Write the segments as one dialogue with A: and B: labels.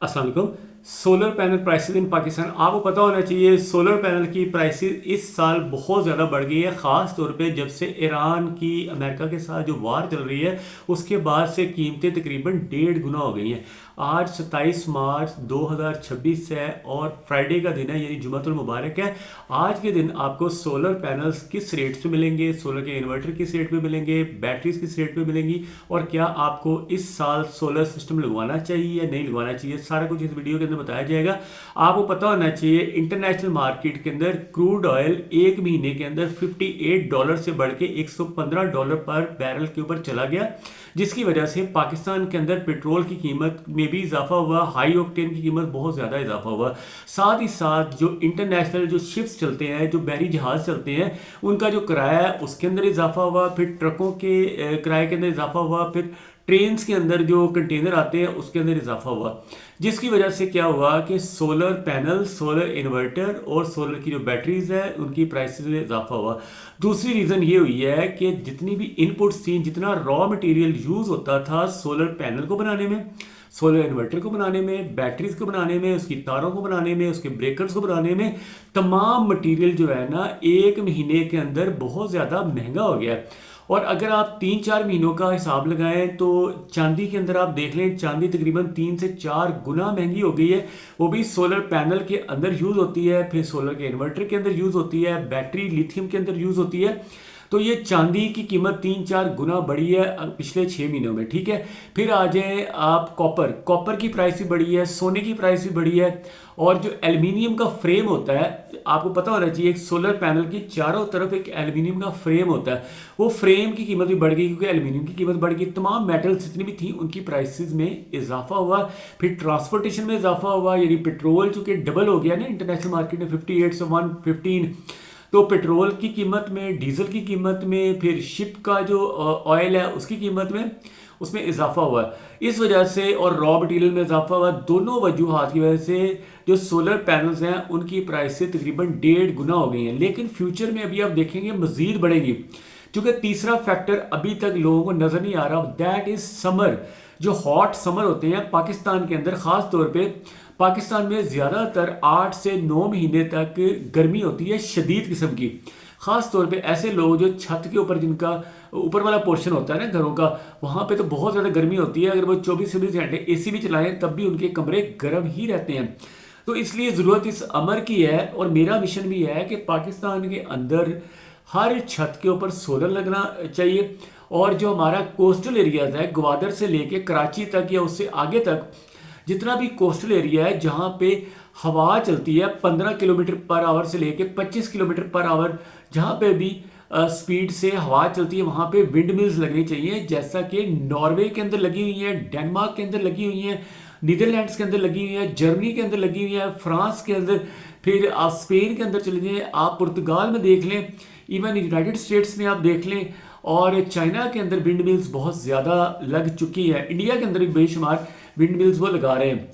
A: अस्सलाम वालेकुम। Solar panel prices in Pakistan, आपको पता होना चाहिए सोलर पैनल की प्राइसेस इस साल बहुत ज़्यादा बढ़ गई है। ख़ास तौर पे जब से ईरान की अमेरिका के साथ जो वार चल रही है उसके बाद से कीमतें तकरीबन 1.5 गुना हो गई हैं। आज 27 मार्च 2026 है और फ्राइडे का दिन है, यानी जुमातुल मुबारक है। आज के दिन आपको सोलर पैनल्स किस रेट पे मिलेंगे, सोलर के इन्वर्टर किस रेट पे मिलेंगे, बैटरीज किस रेट पे मिलेंगी और क्या आपको इस साल सोलर सिस्टम लगवाना चाहिए या नहीं लगवाना चाहिए, सारा कुछ इस वीडियो के अंदर बताया जाएगा। आपको पता होना चाहिए इंटरनेशनल मार्केट के अंदर क्रूड ऑयल एक महीने के अंदर $58 से बढ़ के $115 पर बैरल के ऊपर चला गया, जिसकी वजह से पाकिस्तान के अंदर पेट्रोल की कीमत में भी इजाफा हुआ, हाई ऑक्टेन की कीमत बहुत ज़्यादा इजाफा हुआ। साथ ही साथ जो इंटरनेशनल जो शिप्स चलते हैं, जो बहरी जहाज़ चलते हैं, उनका जो किराया है उसके अंदर इजाफा हुआ, फिर ट्रकों के किराए के अंदर इजाफा हुआ, फिर ट्रेन्स के अंदर जो कंटेनर आते हैं उसके अंदर इजाफा हुआ, जिसकी वजह से क्या हुआ कि सोलर पैनल, सोलर इन्वर्टर और सोलर की जो बैटरीज है उनकी प्राइसेस में इजाफा हुआ। दूसरी रीज़न ये हुई है कि जितनी भी इनपुट्स थी, जितना रॉ मटेरियल यूज़ होता था सोलर पैनल को बनाने में, सोलर इन्वर्टर को बनाने में, बैटरीज को बनाने में, उसकी तारों को बनाने में, उसके ब्रेकर्स को बनाने में, तमाम मटेरियल जो है ना एक महीने के अंदर बहुत ज़्यादा महंगा हो गया। और अगर आप 3-4 महीनों का हिसाब लगाएं तो चांदी के अंदर आप देख लें, चांदी तकरीबन 3 से 4 गुना महंगी हो गई है। वो भी सोलर पैनल के अंदर यूज़ होती है, फिर सोलर के इन्वर्टर के अंदर यूज़ होती है, बैटरी लिथियम के अंदर यूज़ होती है। तो ये चांदी की कीमत 3-4 गुना बढ़ी है पिछले 6 महीनों में, ठीक है। फिर आ जाए आप कॉपर की प्राइस भी बढ़ी है, सोने की प्राइस भी बढ़ी है। और जो एल्युमिनियम का फ्रेम होता है, आपको पता होना चाहिए एक सोलर पैनल की चारों तरफ एक एल्युमिनियम का फ्रेम होता है, वो फ्रेम की कीमत भी बढ़ गई क्योंकि एल्युमिनियम की कीमत बढ़ गई। तमाम मेटल्स जितनी भी थी उनकी प्राइसेस में इजाफा हुआ। फिर ट्रांसपोर्टेशन में इजाफा हुआ, यानी पेट्रोल चूंकि डबल हो गया ना इंटरनेशनल मार्केट में 58 से 115, तो पेट्रोल की कीमत में, डीजल की कीमत में, फिर शिप का जो ऑयल है उसकी कीमत में, उसमें इजाफा हुआ। इस वजह से और रॉ मटेरियल में इजाफा हुआ। दोनों वजूहात की वजह से जो सोलर पैनल्स हैं उनकी प्राइस से तकरीबन 1.5 गुना हो गई हैं, लेकिन फ्यूचर में अभी आप देखेंगे मजीद बढ़ेगी। क्योंकि तीसरा फैक्टर अभी तक लोगों को नजर नहीं आ रहा, दैट इज समर। जो हॉट समर होते हैं पाकिस्तान के अंदर, खास तौर पे पाकिस्तान में ज़्यादातर 8 से 9 महीने तक गर्मी होती है शदीद किस्म की। ख़ास तौर पे ऐसे लोग जो छत के ऊपर, जिनका ऊपर वाला पोर्शन होता है ना घरों का, वहाँ पे तो बहुत ज़्यादा गर्मी होती है। अगर वो 24-24 घंटे एसी भी चलाएं तब भी उनके कमरे गर्म ही रहते हैं। तो इसलिए ज़रूरत इस अमर की है और मेरा मिशन भी है कि पाकिस्तान के अंदर हर छत के ऊपर सोलर लगना चाहिए। और जो हमारा कोस्टल एरियाज़ है, ग्वादर से लेके कराची तक या उससे आगे तक जितना भी कोस्टल एरिया है जहाँ पे हवा चलती है 15 किलोमीटर पर आवर से लेके 25 किलोमीटर पर आवर, जहाँ पे भी स्पीड से हवा चलती है वहाँ पे विंड मिल्स लगनी चाहिए, जैसा कि नॉर्वे के अंदर लगी हुई है, डेनमार्क के अंदर लगी हुई है, नीदरलैंड्स के अंदर लगी हुई है, जर्मनी के अंदर लगी हुई है, फ्रांस के अंदर, फिर आप स्पेन के अंदर चले जाएँ, आप पुर्तगाल में देख लें, इवन यूनाइटेड स्टेट्स में आप देख लें, और चाइना के अंदर विंड मिल्स बहुत ज़्यादा लग चुकी है। इंडिया के अंदर भी बेशुमार विंड मिल्स वो लगा रहे हैं।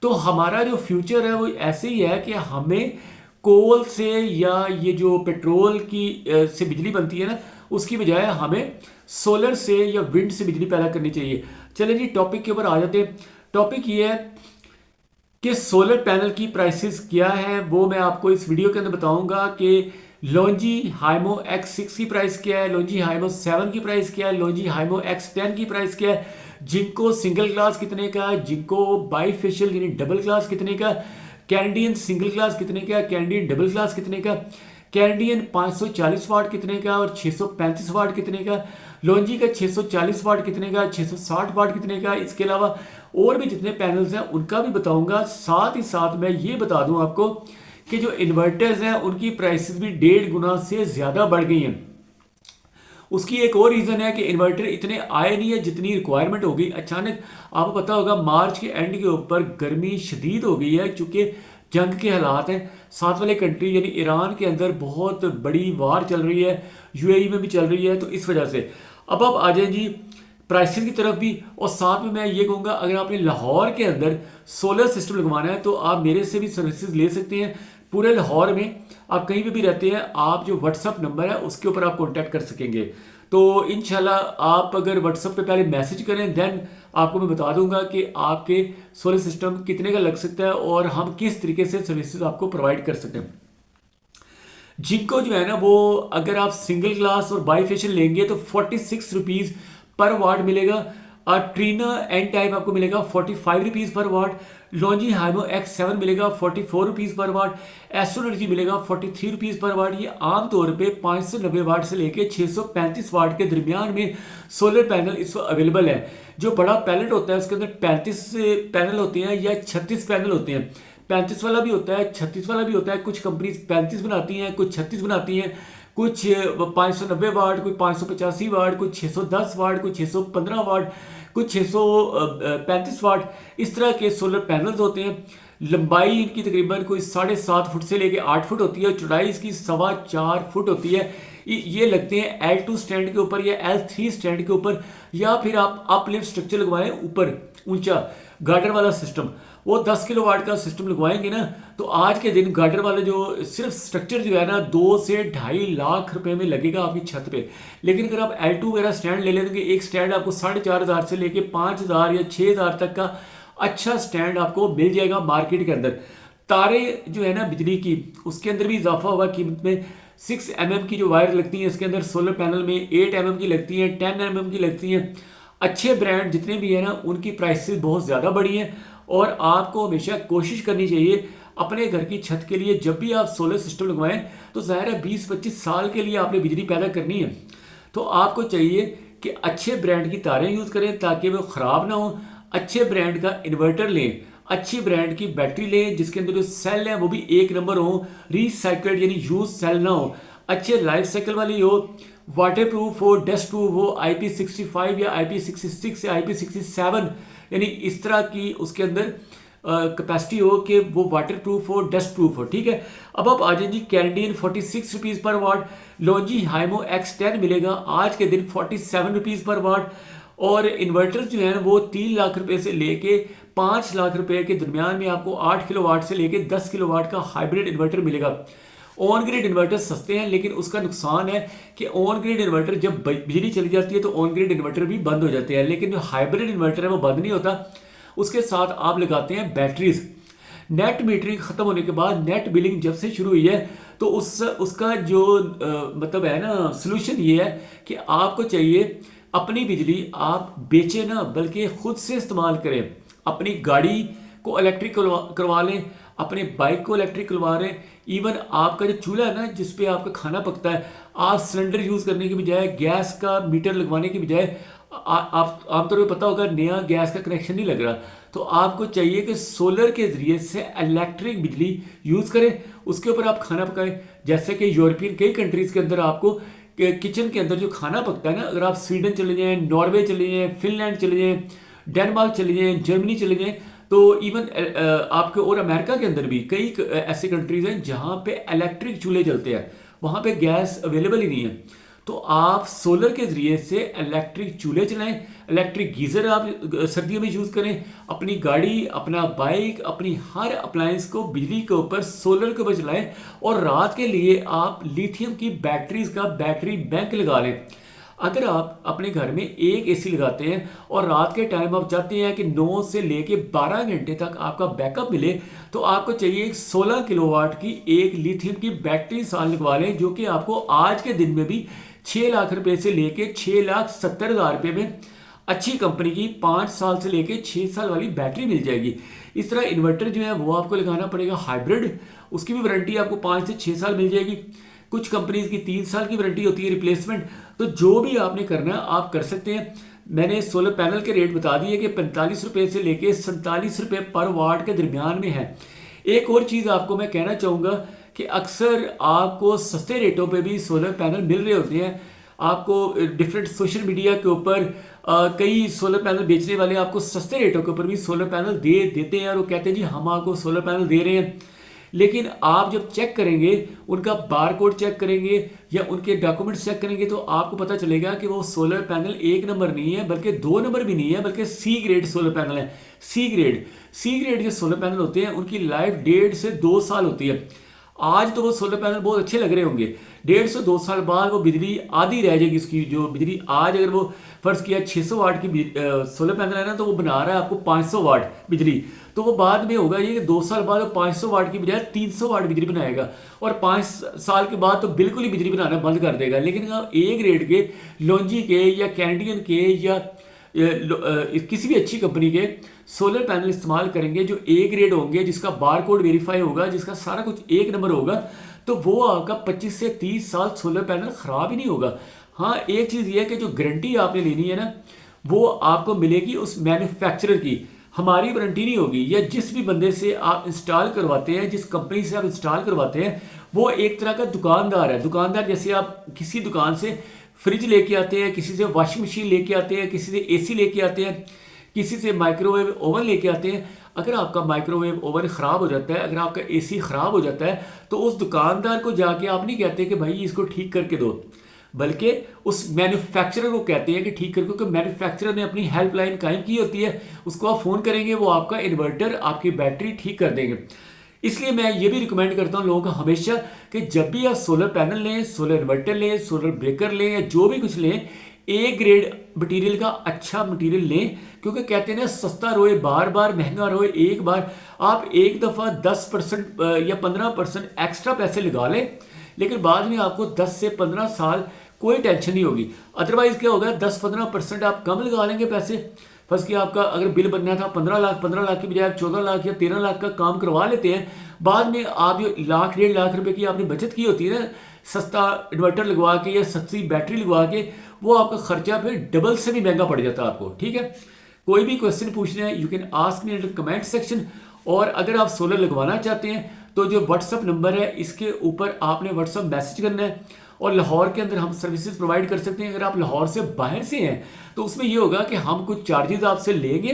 A: तो हमारा जो फ्यूचर है वो ऐसे ही है कि हमें कोल से या ये जो पेट्रोल की से बिजली बनती है ना, उसकी बजाय हमें सोलर से या विंड से बिजली पैदा करनी चाहिए। चलिए जी टॉपिक के ऊपर आ जाते हैं। टॉपिक ये है कि सोलर पैनल की प्राइसेस क्या है, वो मैं आपको इस वीडियो के अंदर बताऊंगा कि लॉन्जी हाइमो X6 की प्राइस क्या है, लॉन्जी हाइमो 7 की प्राइस क्या है, लॉन्जी हाइमो X10 की प्राइस क्या है, जिनको सिंगल ग्लास कितने का, जिनको बाईफेशियल यानी डबल ग्लास कितने का, कैनेडियन सिंगल ग्लास कितने का, कैनेडियन डबल ग्लास कितने का, कैनेडियन 540 वाट कितने का और 635 वाट कितने का, लॉन्जी का 640 वाट कितने का, 660 वाट कितने का। इसके अलावा और भी जितने पैनल्स हैं उनका भी बताऊंगा। साथ ही साथ मैं ये बता दूं आपको कि जो इन्वर्टर्स हैं उनकी प्राइसेस भी 1.5 गुना से ज़्यादा बढ़ गई हैं। उसकी एक और रीज़न है कि इन्वर्टर इतने आए नहीं है जितनी रिक्वायरमेंट हो गई। अचानक आपको पता होगा मार्च के एंड के ऊपर गर्मी शदीद हो गई है, चूँकि जंग के हालात हैं। साथ वाले कंट्री यानी ईरान के अंदर बहुत बड़ी वार चल रही है, यूएई में भी चल रही है, तो इस वजह से अब आ जाए जी प्राइसेस की तरफ भी। और साथ में मैं ये कहूँगा अगर आपने लाहौर के अंदर सोलर सिस्टम लगवाना है तो आप मेरे से भी सर्विसेज ले सकते हैं। पूरे लाहौर में आप कहीं पे भी रहते हैं, आप जो व्हाट्सअप नंबर है उसके ऊपर आप कांटेक्ट कर सकेंगे। तो इंशाल्लाह आप अगर व्हाट्सअप पे पहले मैसेज करें देन आपको मैं बता दूंगा कि आपके सोलर सिस्टम कितने का लग सकता है और हम किस तरीके से सर्विसेज आपको प्रोवाइड कर सकते हैं। जिनको जो है ना वो अगर आप सिंगल ग्लास और बाईफेशियल लेंगे तो 46 रुपीज़ पर वाट मिलेगा। और ट्रीना एन टाइप आपको मिलेगा 45 रुपीज़ पर वाट। लॉन्जी हाइमो X7 मिलेगा 44 रुपीज़ पर वाट। एस्ट्रो एनर्जी मिलेगा 43 रुपीज़ पर वाट। ये आमतौर पे 590 वाट से लेके 635 वाट के दरमियान में सोलर पैनल इस वक्त अवेलेबल है। जो बड़ा पैलेट होता है उसके अंदर 35 पैनल होते हैं या 36 पैनल होते हैं। 35 वाला भी होता है, 36 वाला भी होता है। कुछ कंपनीज 35 बनाती हैं, कुछ 36 बनाती हैं, कुछ 590 वाट, कुछ 585 वाट, कुछ 610 वाट, कुछ 615 वाट, कुछ 635 वाट। इस तरह के सोलर पैनल्स होते हैं। लंबाई इनकी तकरीबन कोई 7.5 फुट से लेके 8 फुट होती है। चौड़ाई इसकी 4.25 फुट होती है। ये लगते हैं L2 स्टैंड के ऊपर या L3 स्टैंड के ऊपर, या फिर आप अपलिफ्ट स्ट्रक्चर लगवाएं ऊपर ऊंचा गार्डर वाला सिस्टम। वो 10 किलोवाट का सिस्टम लगवाएंगे ना तो आज के दिन गार्डर वाले जो सिर्फ स्ट्रक्चर जो है ना 2 से 2.5 लाख रुपए में लगेगा आपकी छत पे। लेकिन अगर आप L2 वगैरह स्टैंड ले लेंगे, एक स्टैंड आपको 4,500 से लेके 5,000 या 6,000 तक का अच्छा स्टैंड आपको मिल जाएगा मार्केट के अंदर। तारे जो है ना बिजली की, उसके अंदर भी इजाफा होगा कीमत में। 6 mm की जो वायर लगती है इसके अंदर सोलर पैनल में, 8 mm की लगती है, 10 mm की लगती हैं। अच्छे ब्रांड जितने भी है ना उनकी प्राइसेस बहुत ज़्यादा बढ़ी हैं। और आपको हमेशा कोशिश करनी चाहिए अपने घर की छत के लिए जब भी आप सोलर सिस्टम लगवाएं तो ज़ाहिर है 20-25 साल के लिए आपने बिजली पैदा करनी है। तो आपको चाहिए कि अच्छे ब्रांड की तारें यूज़ करें ताकि वो ख़राब ना हो। अच्छे ब्रांड का इन्वर्टर लें, अच्छी ब्रांड की बैटरी लें जिसके अंदर जो सेल है वो भी एक नंबर हो, रिसाइकल्ड यानी यूज सेल ना हो, अच्छे लाइफ साइकिल वाली हो, वाटर प्रूफ हो, डस्ट प्रूफ हो, IP65 या IP66 या IP67 यानी इस तरह की उसके अंदर कैपेसिटी हो कि वो वाटर प्रूफ हो, डस्ट प्रूफ हो। ठीक है, अब आप आ जाए जी कैनेडियन 46 रुपीज़ पर वाट। लॉन्जी हाइमो X10 मिलेगा आज के दिन 47 रुपीज़ पर वाट। और इन्वर्टर्स जो है वो 3 लाख रुपए से लेके 5 लाख रुपए के दरमियान में आपको 8 किलोवाट से लेके 10 किलोवाट का हाइब्रिड इन्वर्टर मिलेगा। ऑन ग्रिड इन्वर्टर सस्ते हैं लेकिन उसका नुकसान है कि ऑन ग्रिड इन्वर्टर जब बिजली चली जाती है तो ऑन ग्रिड इन्वर्टर भी बंद हो जाते हैं, लेकिन जो हाइब्रिड इन्वर्टर है वो बंद नहीं होता। उसके साथ आप लगाते हैं बैटरीज। नेट मीटरिंग खत्म होने के बाद नेट बिलिंग जब से शुरू हुई है तो उसका जो मतलब है ना सोल्यूशन ये है कि आपको चाहिए अपनी बिजली आप बेचे ना बल्कि खुद से इस्तेमाल करें। अपनी गाड़ी को इलेक्ट्रिक करवा लें, अपने बाइक को इलेक्ट्रिक करवा लें। इवन आपका जो चूल्हा है ना जिस पे आपका खाना पकता है, आप सिलेंडर यूज़ करने की बजाय गैस का मीटर लगवाने की बजाय आप आमतौर पर पता होगा नया गैस का कनेक्शन नहीं लग रहा, तो आपको चाहिए कि सोलर के ज़रिए से इलेक्ट्रिक बिजली यूज़ करें, उसके ऊपर आप खाना पकाएं। जैसे कि यूरोपियन कई कंट्रीज़ के अंदर आपको किचन के अंदर जो खाना पकता है ना, अगर आप स्वीडन चले जाएँ, नॉर्वे चले जाएँ, फिनलैंड चले जाएँ, डेनमार्क चले जाएँ, जर्मनी चले जाएँ, तो इवन आपके और अमेरिका के अंदर भी कई ऐसी कंट्रीज़ हैं जहाँ पे इलेक्ट्रिक चूल्हे जलते हैं, वहाँ पे गैस अवेलेबल ही नहीं है। तो आप सोलर के ज़रिए से इलेक्ट्रिक चूल्हे चलाएं, इलेक्ट्रिक गीज़र आप सर्दियों में यूज़ करें। अपनी गाड़ी, अपना बाइक, अपनी हर अप्लायंस को बिजली के ऊपर सोलर के ऊपर चलाएं। और रात के लिए आप लिथियम की बैटरीज का बैटरी बैंक लगा लें। अगर आप अपने घर में एक एसी लगाते हैं और रात के टाइम आप चाहते हैं कि 9 से लेके 12 घंटे तक आपका बैकअप मिले, तो आपको चाहिए एक 16 किलोवाट की एक लिथियम की बैटरी साल लगवा लें, जो कि आपको आज के दिन में भी 6 लाख रुपए से लेके 6,70,000 रुपये में अच्छी कंपनी की 5 साल से लेके 6 साल वाली बैटरी मिल जाएगी। इस तरह इन्वर्टर जो है वो आपको लगाना पड़ेगा हाइब्रिड, उसकी भी वारंटी आपको 5 से 6 साल मिल जाएगी। कुछ कंपनीज की 3 साल की वारंटी होती है रिप्लेसमेंट। तो जो भी आपने करना है आप कर सकते हैं। मैंने सोलर पैनल के रेट बता दिए कि 45 रुपये से लेके 47 रुपये पर वाट के दरमियान में है। एक और चीज़ आपको मैं कहना चाहूँगा कि अक्सर आपको सस्ते रेटों पे भी सोलर पैनल मिल रहे होते हैं। आपको डिफरेंट सोशल मीडिया के ऊपर कई सोलर पैनल बेचने वाले आपको सस्ते रेटों के ऊपर भी सोलर पैनल दे देते हैं और वो कहते हैं जी हम आपको सोलर पैनल दे रहे हैं। लेकिन आप जब चेक करेंगे, उनका बारकोड चेक करेंगे या उनके डॉक्यूमेंट्स चेक करेंगे, तो आपको पता चलेगा कि वो सोलर पैनल 1 नंबर नहीं है, बल्कि 2 नंबर भी नहीं है, बल्कि सी ग्रेड सोलर पैनल है। सी ग्रेड जो सोलर पैनल होते हैं उनकी लाइफ 1.5 से 2 साल होती है। आज तो वो सोलर पैनल बहुत अच्छे लग रहे होंगे, 150-2 साल बाद वो बिजली आधी रह जाएगी उसकी। जो बिजली आज अगर वो फर्ज किया 600 वाट की सोलर पैनल है ना, तो वो बना रहा है आपको 500 वाट बिजली, तो वो बाद में होगा ये कि 2 साल बाद वो 500 वाट की बजाय 300 वाट बिजली बनाएगा, और 5 साल के बाद तो बिल्कुल ही बिजली बनाना बंद कर देगा। लेकिन आप ए ग्रेड के लॉन्जी के या कैनेडियन के या किसी भी अच्छी कंपनी के सोलर पैनल इस्तेमाल करेंगे जो ए ग्रेड होंगे, जिसका बार कोड वेरीफाई होगा, जिसका सारा कुछ एक नंबर होगा, तो वो आपका 25 से 30 साल सोलर पैनल ख़राब ही नहीं होगा। हाँ, एक चीज़ ये है कि जो गारंटी आपने लेनी है ना, वो आपको मिलेगी उस मैन्युफैक्चरर की, हमारी वारंटी नहीं होगी। या जिस भी बंदे से आप इंस्टॉल करवाते हैं, जिस कंपनी से आप इंस्टॉल करवाते हैं, वो एक तरह का दुकानदार है। दुकानदार जैसे आप किसी दुकान से फ्रिज लेके आते हैं, किसी से वॉशिंग मशीन लेके आते हैं, किसी से एसी लेके आते हैं, किसी से माइक्रोवेव ओवन लेके आते हैं। अगर आपका माइक्रोवेव ओवन ख़राब हो जाता है, अगर आपका एसी ख़राब हो जाता है, तो उस दुकानदार को जाके आप नहीं कहते कि भाई इसको ठीक करके दो, बल्कि उस मैन्युफैक्चरर को कहते हैं कि ठीक करके, क्योंकि मैन्युफैक्चरर ने अपनी हेल्पलाइन कायम की होती है, उसको आप फ़ोन करेंगे, वो आपका इन्वर्टर, आपकी बैटरी ठीक कर देंगे। इसलिए मैं ये भी रिकमेंड करता हूँ लोगों को हमेशा कि जब भी आप सोलर पैनल लें, सोलर इन्वर्टर लें, सोलर ब्रेकर लें, या जो भी कुछ लें, ए ग्रेड मटेरियल का अच्छा मटेरियल लें। क्योंकि कहते हैं ना, सस्ता रोए बार बार, महंगा रोए एक बार। आप एक दफ़ा 10% या 15% एक्स्ट्रा पैसे लगा लें, लेकिन बाद में आपको 10 से 15 साल कोई टेंशन नहीं होगी। अदरवाइज़ क्या होगा, 10-15% आप कम लगा लेंगे पैसे। फर्ज किया आपका अगर बिल बनना था 15 लाख की बजाय 14 लाख या 13 लाख का काम करवा लेते हैं, बाद में आप जो 1-1.5 लाख रुपए की आपने बचत की होती है ना, सस्ता इन्वर्टर लगवा के या सस्ती बैटरी लगवा के, वो आपका खर्चा फिर डबल से भी महंगा पड़ जाता है आपको। ठीक है, कोई भी क्वेश्चन पूछना है, you can ask me in comment section. और अगर आप सोलर लगवाना चाहते हैं तो जो व्हाट्सअप नंबर है, इसके ऊपर आपने व्हाट्सअप मैसेज करना है, और लाहौर के अंदर हम सर्विसेज प्रोवाइड कर सकते हैं। अगर आप लाहौर से बाहर से हैं तो उसमें ये होगा कि हम कुछ चार्जेस आपसे लेंगे,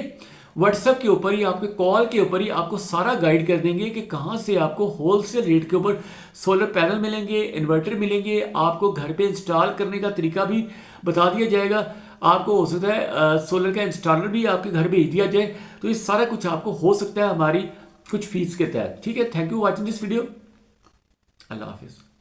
A: व्हाट्सएप के ऊपर ही, आपके कॉल के ऊपर ही आपको सारा गाइड कर देंगे कि कहाँ से आपको होलसेल रेट के ऊपर सोलर पैनल मिलेंगे, इन्वर्टर मिलेंगे, आपको घर पे इंस्टॉल करने का तरीका भी बता दिया जाएगा। आपको हो सकता है सोलर का इंस्टॉलर भी आपके घर भेज दिया जाए। तो ये सारा कुछ आपको हो सकता है हमारी कुछ फीस के तहत। ठीक है, thank you watching this video. अल्लाह हाफिज़।